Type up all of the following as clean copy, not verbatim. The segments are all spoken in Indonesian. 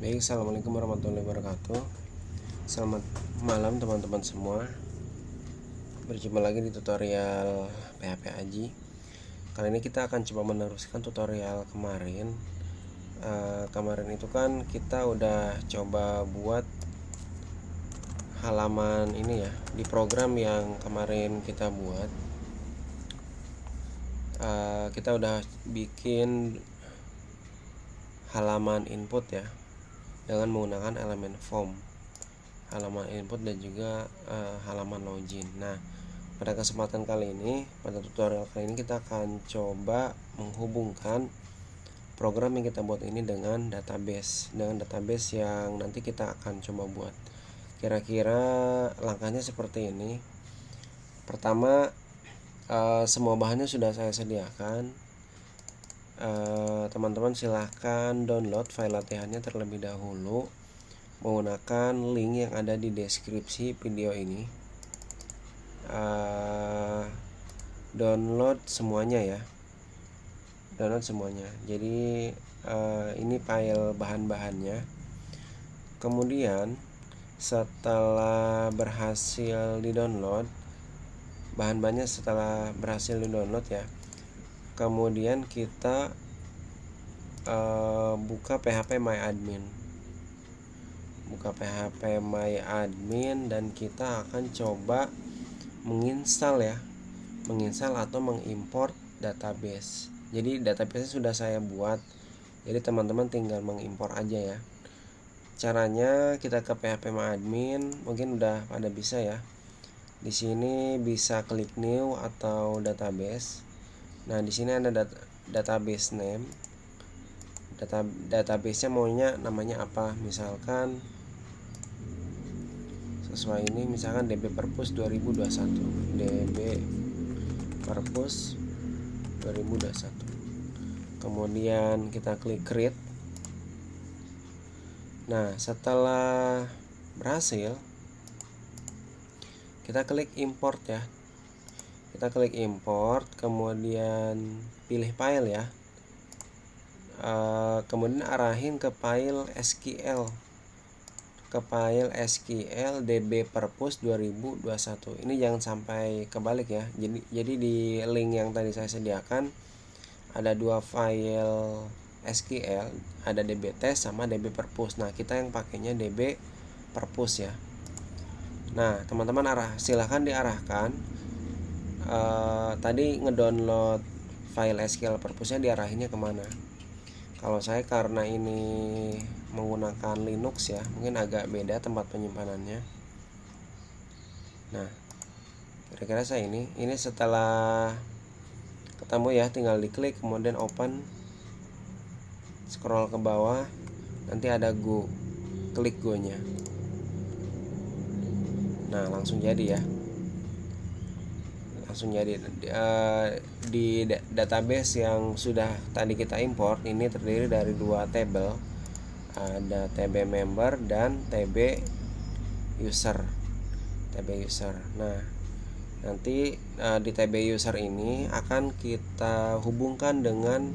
Baik, assalamualaikum warahmatullahi wabarakatuh. Selamat malam teman-teman semua. Berjumpa lagi di tutorial PHP Aji. Kali ini kita akan coba meneruskan tutorial kemarin. Kemarin itu kan kita udah coba buat halaman ini ya di program yang kemarin kita buat. Kita udah bikin halaman input ya dengan menggunakan elemen form, halaman input dan juga halaman login. Nah, pada kesempatan kali ini, pada tutorial kali ini kita akan coba menghubungkan program yang kita buat ini dengan database yang nanti kita akan coba buat. Kira-kira langkahnya seperti ini. Pertama, semua bahannya sudah saya sediakan. Teman-teman silahkan download file latihannya terlebih dahulu menggunakan link yang ada di deskripsi video ini. Download semuanya ya, jadi ini file bahan-bahannya. Kemudian setelah berhasil di-download bahan-bahannya, ya, kemudian kita buka PHP My Admin dan kita akan coba menginstal atau mengimport database. Jadi database sudah saya buat, jadi teman-teman tinggal mengimpor aja ya. Caranya kita ke PHP My Admin, mungkin udah pada bisa ya. Di sini bisa klik new atau database. Nah, di sini ada database name. Database-nya maunya namanya apa? Misalkan sesuai ini, misalkan DB Perpus 2021. DB Perpus 2021. Kemudian kita klik create. Nah, setelah berhasil, kita klik import ya. Kita klik import, kemudian pilih file ya. Kemudian arahin ke file SQL, DB Perpus 2021. Ini jangan sampai kebalik ya. Jadi di link yang tadi saya sediakan ada dua file SQL, ada DB test sama DB Perpus. Nah, kita yang pakainya DB Perpus ya. Nah, teman-teman silahkan diarahkan. Tadi ngedownload file SQL Perpusnya diarahinnya kemana? Kalau saya karena ini menggunakan Linux ya, mungkin agak beda tempat penyimpanannya. Nah, kira-kira saya ini setelah ketemu ya, tinggal diklik kemudian open, scroll ke bawah, nanti ada go, klik go nya. Nah, langsung jadi ya, di database yang sudah tadi kita import ini terdiri dari dua tabel, ada TB member dan TB user. Nah, nanti di TB user ini akan kita hubungkan dengan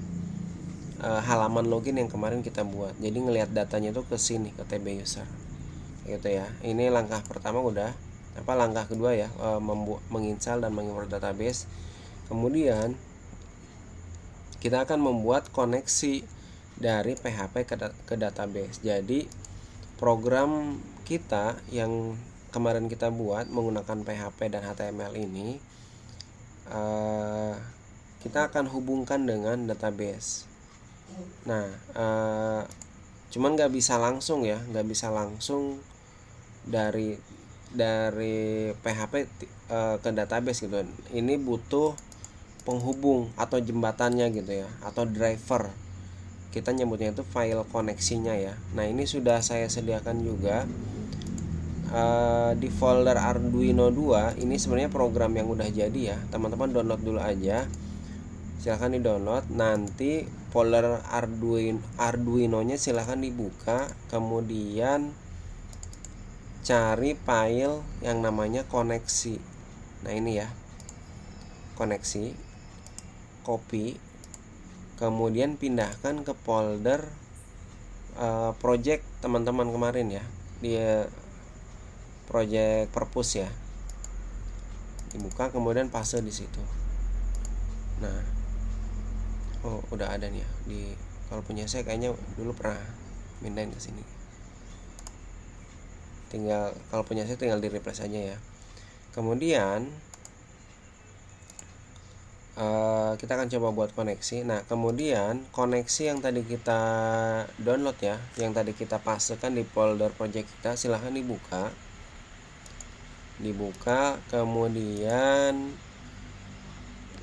halaman login yang kemarin kita buat. Jadi ngelihat datanya tuh ke sini, ke TB user gitu ya. Ini langkah pertama udah. Langkah kedua ya, menginstal dan mengimport database. Kemudian kita akan membuat koneksi dari PHP ke database. Jadi program kita yang kemarin kita buat menggunakan PHP dan HTML ini, kita akan hubungkan dengan database. Nah, cuman nggak bisa langsung dari PHP ke database gitu. Ini butuh penghubung atau jembatannya gitu ya, atau driver. Kita nyebutnya itu file koneksinya ya. Nah, ini sudah saya sediakan juga di folder Arduino 2. Ini sebenarnya program yang udah jadi ya. Teman-teman download dulu aja. Silahkan di-download. Nanti folder Arduino-nya silahkan dibuka, kemudian cari file yang namanya koneksi. Nah, ini ya, koneksi, copy, kemudian pindahkan ke folder project teman-teman kemarin ya, dia project purpose ya, dibuka kemudian paste di situ. Nah, oh udah ada nih ya di, kalau punya saya kayaknya dulu pernah pindahin ke sini. Tinggal kalau punya saya tinggal di replace aja ya. Kemudian kita akan coba buat koneksi. Nah, kemudian koneksi yang tadi kita download ya, yang tadi kita pastekan di folder project kita, silahkan dibuka. Kemudian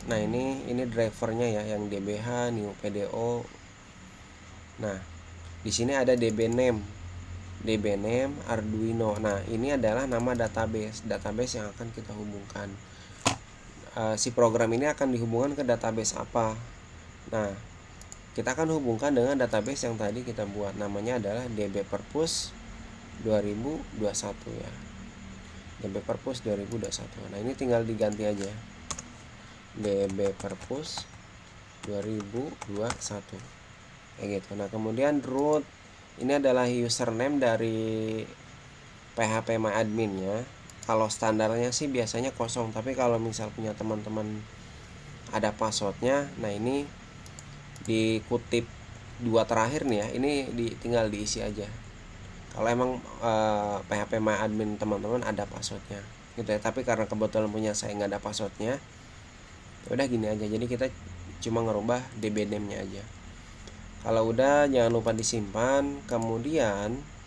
nah ini drivernya ya, yang DBH new PDO. Nah, di sini ada DB name Arduino. Nah, ini adalah nama database yang akan kita hubungkan. Si program ini akan dihubungkan ke database apa? Nah, kita akan hubungkan dengan database yang tadi kita buat, namanya adalah DB Purpose 2021 ya. DB Purpose 2021. Nah, ini tinggal diganti aja. DB Purpose 2021. Kayak gitu. Nah, kemudian root ini adalah username dari PHP MyAdmin-nya. Kalau standarnya sih biasanya kosong, tapi kalau misal punya teman-teman ada passwordnya, nah ini dikutip dua terakhir nih ya, ini tinggal diisi aja. Kalau emang PHP MyAdmin teman-teman ada passwordnya gitu ya, tapi karena kebetulan punya saya nggak ada passwordnya, udah gini aja. Jadi kita cuma ngerubah DB name-nya aja. Kalau udah, jangan lupa disimpan. Kemudian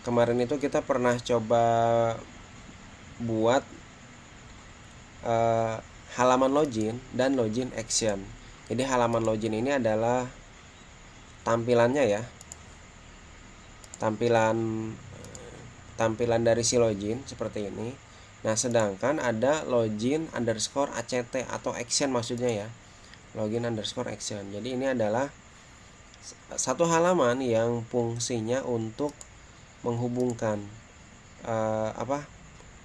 kemarin itu kita pernah coba buat halaman login dan login action. Jadi halaman login ini adalah tampilannya ya, tampilan dari si login seperti ini. Nah, sedangkan ada login underscore act atau action maksudnya ya, login underscore action. Jadi ini adalah satu halaman yang fungsinya untuk menghubungkan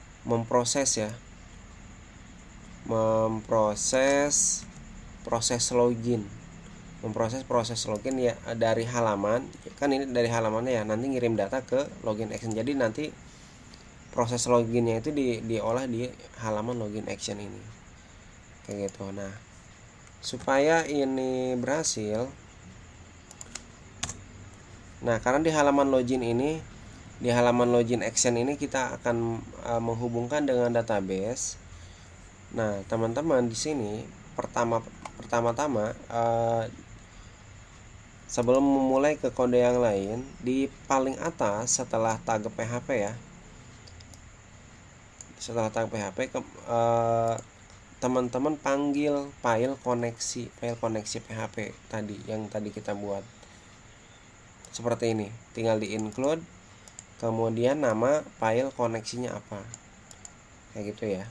memproses proses login ya dari halaman. Kan ini dari halamannya ya, nanti ngirim data ke login action. Jadi nanti proses loginnya itu diolah di halaman login action ini, kayak gitu. Nah, supaya ini berhasil, nah karena di halaman login action ini kita akan menghubungkan dengan database. Nah, teman-teman di sini pertama-tama sebelum memulai ke kode yang lain, di paling atas setelah tag PHP ya, teman-teman panggil file koneksi PHP tadi yang tadi kita buat seperti ini. Tinggal di include, kemudian nama file koneksinya apa, kayak gitu ya.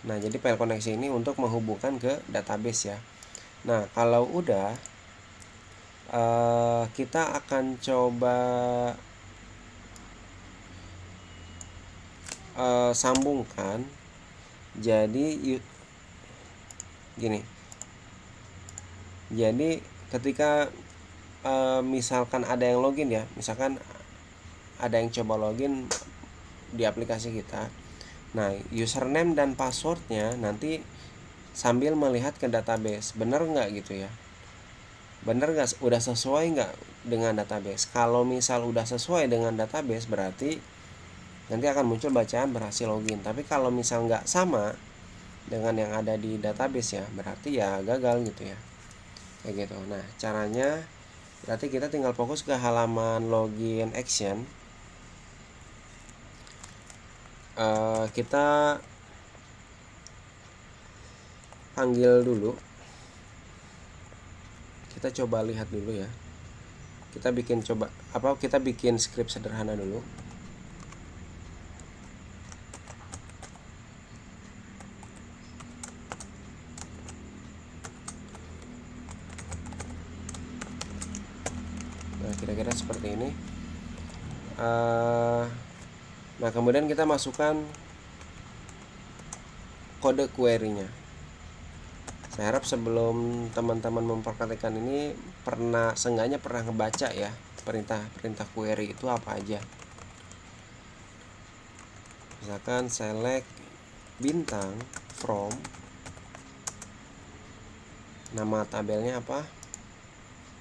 Nah, jadi file koneksi ini untuk menghubungkan ke database ya. Nah, kalau udah, kita akan coba sambungkan. Jadi gini, jadi ketika misalkan ada yang login ya, misalkan ada yang coba login di aplikasi kita, nah username dan passwordnya nanti sambil melihat ke database, bener nggak gitu ya, bener nggak, udah sesuai nggak dengan database. Kalau misal udah sesuai dengan database, berarti nanti akan muncul bacaan berhasil login. Tapi kalau misal nggak sama dengan yang ada di database ya, berarti ya gagal gitu ya, kayak gitu. Nah, caranya berarti kita tinggal fokus ke halaman login action. Kita panggil dulu, kita coba lihat dulu ya, kita bikin script sederhana dulu. Kira-kira seperti ini. Nah, kemudian kita masukkan kode query-nya. Saya harap sebelum teman-teman mempraktikkan ini seenggaknya pernah ngebaca ya perintah query itu apa aja. Misalkan select bintang from, nama tabelnya apa?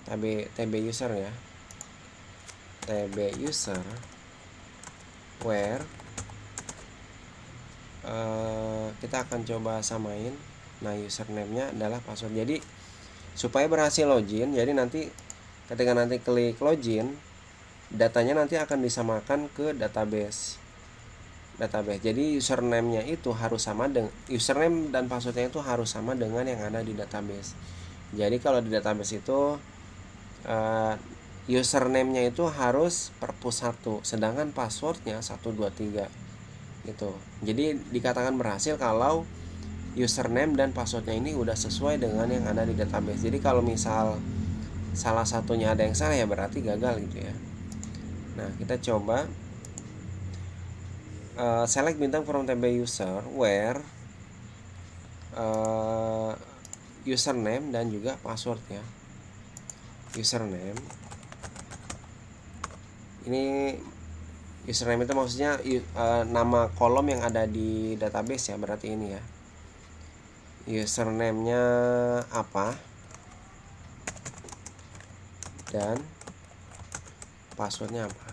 TB user ya. TB user where kita akan coba samain. Nah, username-nya adalah password. Jadi supaya berhasil login, jadi nanti ketika nanti klik login, datanya nanti akan disamakan ke database. Jadi username-nya itu harus sama dengan username dan passwordnya itu harus sama dengan yang ada di database. Jadi kalau di database itu username-nya itu harus perpus 1, sedangkan passwordnya 123 gitu. Jadi dikatakan berhasil kalau username dan passwordnya ini udah sesuai dengan yang ada di database. Jadi kalau misal salah satunya ada yang salah ya berarti gagal gitu ya. Nah, kita coba select bintang from TB user where username dan juga passwordnya. Username ini username itu maksudnya nama kolom yang ada di database ya, berarti ini ya. Username-nya apa dan passwordnya apa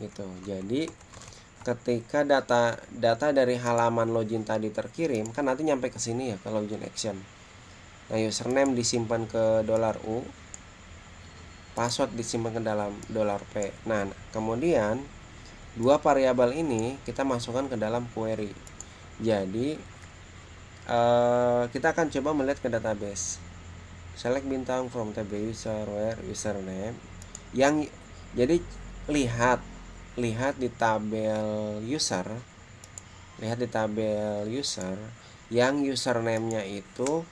gitu. Jadi ketika data dari halaman login tadi terkirim, kan nanti nyampe ke sini ya, ke login action. Nah, username disimpan ke $U, password disimpan ke dalam $P. Nah, kemudian dua variabel ini kita masukkan ke dalam query. Jadi kita akan coba melihat ke database. Select bintang from TB user where username yang, jadi lihat di tabel user, yang username-nya itu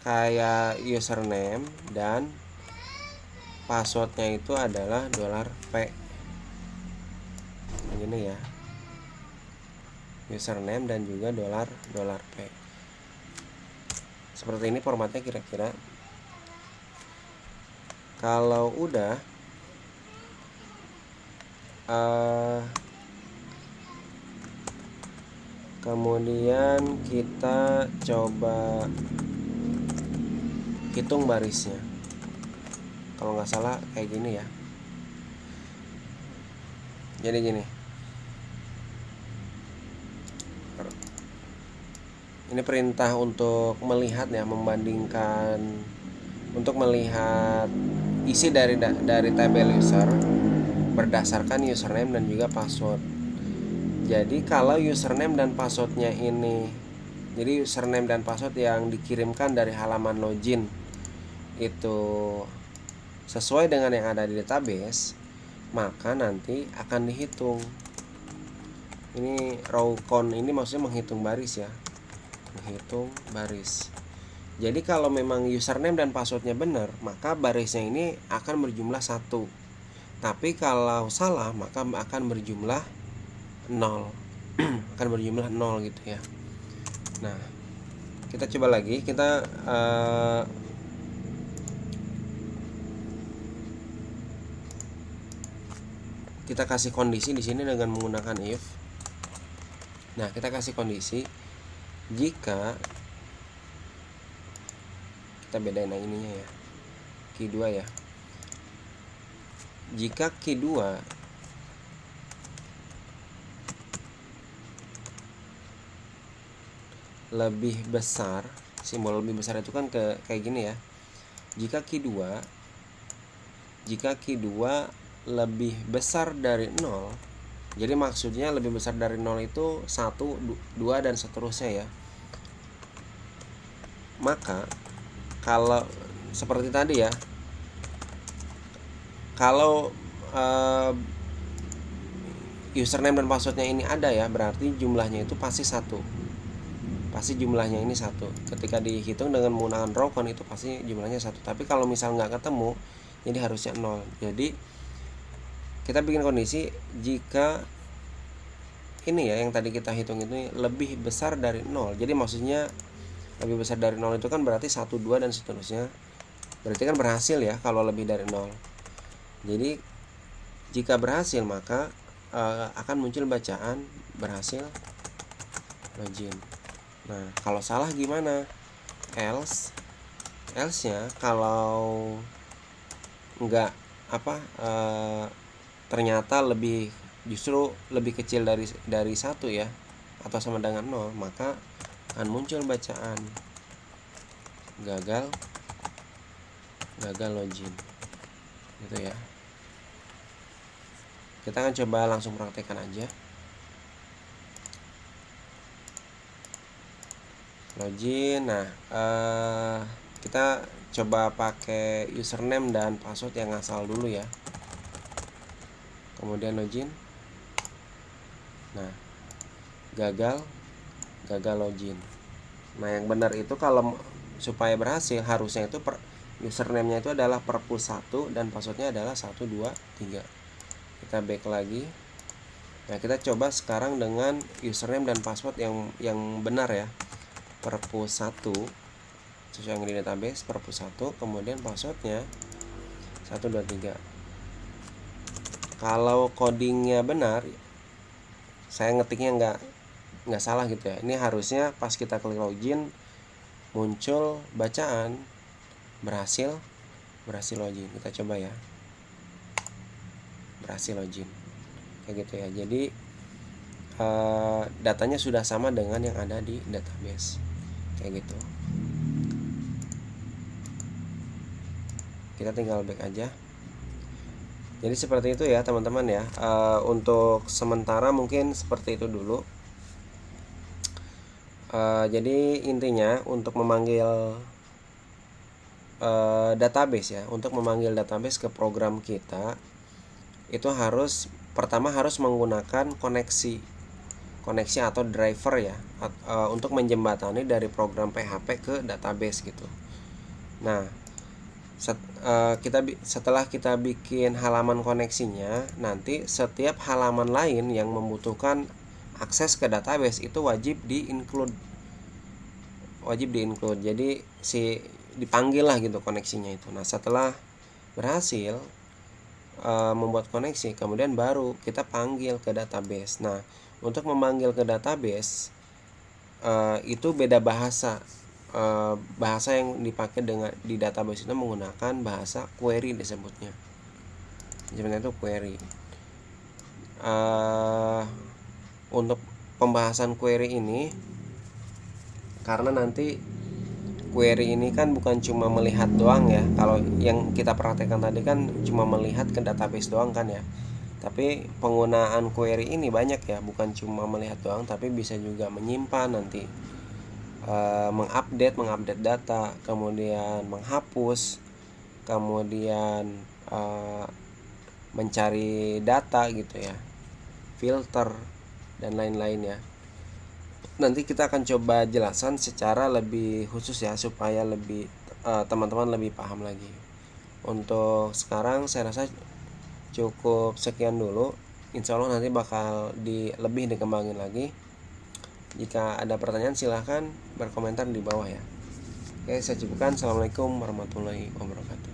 kayak username dan passwordnya itu adalah $P. Begini ya, username dan juga $P. Seperti ini formatnya kira-kira. Kalau udah kemudian kita coba hitung barisnya. Kalau nggak salah kayak gini ya. Jadi gini. Ini perintah untuk melihat ya, membandingkan, untuk melihat isi dari tabel user berdasarkan username dan juga password. Jadi kalau username dan passwordnya ini, jadi username dan password yang dikirimkan dari halaman login itu sesuai dengan yang ada di database, maka nanti akan dihitung. Ini row count ini maksudnya menghitung baris ya, menghitung baris. Jadi kalau memang username dan passwordnya benar, maka barisnya ini akan berjumlah 1. Tapi kalau salah maka akan berjumlah 0. Akan berjumlah 0 gitu ya. Nah, kita coba lagi, kita kasih kondisi di sini dengan menggunakan if. Nah, kita kasih kondisi jika kita bedain ininya ya, key 2 ya. Jika key 2 lebih besar, simbol lebih besar itu kan kayak gini ya. Jika key 2 lebih besar dari 0, jadi maksudnya lebih besar dari 0 itu 1, 2 dan seterusnya ya. Maka kalau seperti tadi ya, kalau username dan passwordnya ini ada ya, berarti jumlahnya itu pasti 1. Pasti jumlahnya ini 1. Ketika dihitung dengan menggunakan row count itu pasti jumlahnya 1. Tapi kalau misal nggak ketemu, jadi harusnya 0. Jadi kita bikin kondisi jika ini ya, yang tadi kita hitung itu lebih besar dari 0. Jadi maksudnya lebih besar dari 0 itu kan berarti 1, 2 dan seterusnya. Berarti kan berhasil ya kalau lebih dari 0. Jadi jika berhasil maka akan muncul bacaan berhasil login. Nah, kalau salah gimana? Else-nya kalau enggak ternyata justru lebih kecil dari 1 ya, atau sama dengan 0, maka akan muncul bacaan gagal login gitu ya. Kita akan coba langsung praktekkan aja. Login. Nah, kita coba pakai username dan password yang asal dulu ya. Kemudian login. Nah, gagal login. Nah, yang benar itu kalau supaya berhasil harusnya itu username-nya itu adalah perpus1 dan passwordnya adalah 1, 2, 3. Kita back lagi. Nah, kita coba sekarang dengan username dan password yang benar ya. Perpus1 sesuai yang di database, perpus1, kemudian passwordnya 1, 2, 3. Kalau codingnya benar, saya ngetiknya nggak salah gitu ya. Ini harusnya pas kita klik login muncul bacaan berhasil login. Kita coba ya, berhasil login kayak gitu ya. Jadi datanya sudah sama dengan yang ada di database kayak gitu. Kita tinggal back aja. Jadi seperti itu ya teman-teman ya. Untuk sementara mungkin seperti itu dulu. Jadi intinya untuk memanggil database ya, untuk memanggil database ke program kita itu pertama harus menggunakan koneksi atau driver ya, untuk menjembatani dari program PHP ke database gitu. Nah, setelah kita bikin halaman koneksinya, nanti setiap halaman lain yang membutuhkan akses ke database itu wajib di-include. Jadi dipanggil lah gitu koneksinya itu. Nah, setelah berhasil membuat koneksi, kemudian baru kita panggil ke database. Nah, untuk memanggil ke database itu beda bahasa. Bahasa yang dipakai di database itu menggunakan bahasa query disebutnya. Sebenarnya itu query. Untuk pembahasan query ini, karena nanti query ini kan bukan cuma melihat doang ya. Kalau yang kita praktekkan tadi kan cuma melihat ke database doang kan ya. Tapi penggunaan query ini banyak ya, bukan cuma melihat doang, tapi bisa juga menyimpan nanti, mengupdate data, kemudian menghapus, kemudian mencari data gitu ya, filter dan lain-lain ya. Nanti kita akan coba jelasan secara lebih khusus ya, supaya teman-teman lebih paham lagi. Untuk sekarang saya rasa cukup sekian dulu. Insya Allah nanti bakal lebih dikembangin lagi. Jika ada pertanyaan silahkan berkomentar di bawah ya. Oke, saya cukupkan. Assalamualaikum warahmatullahi wabarakatuh.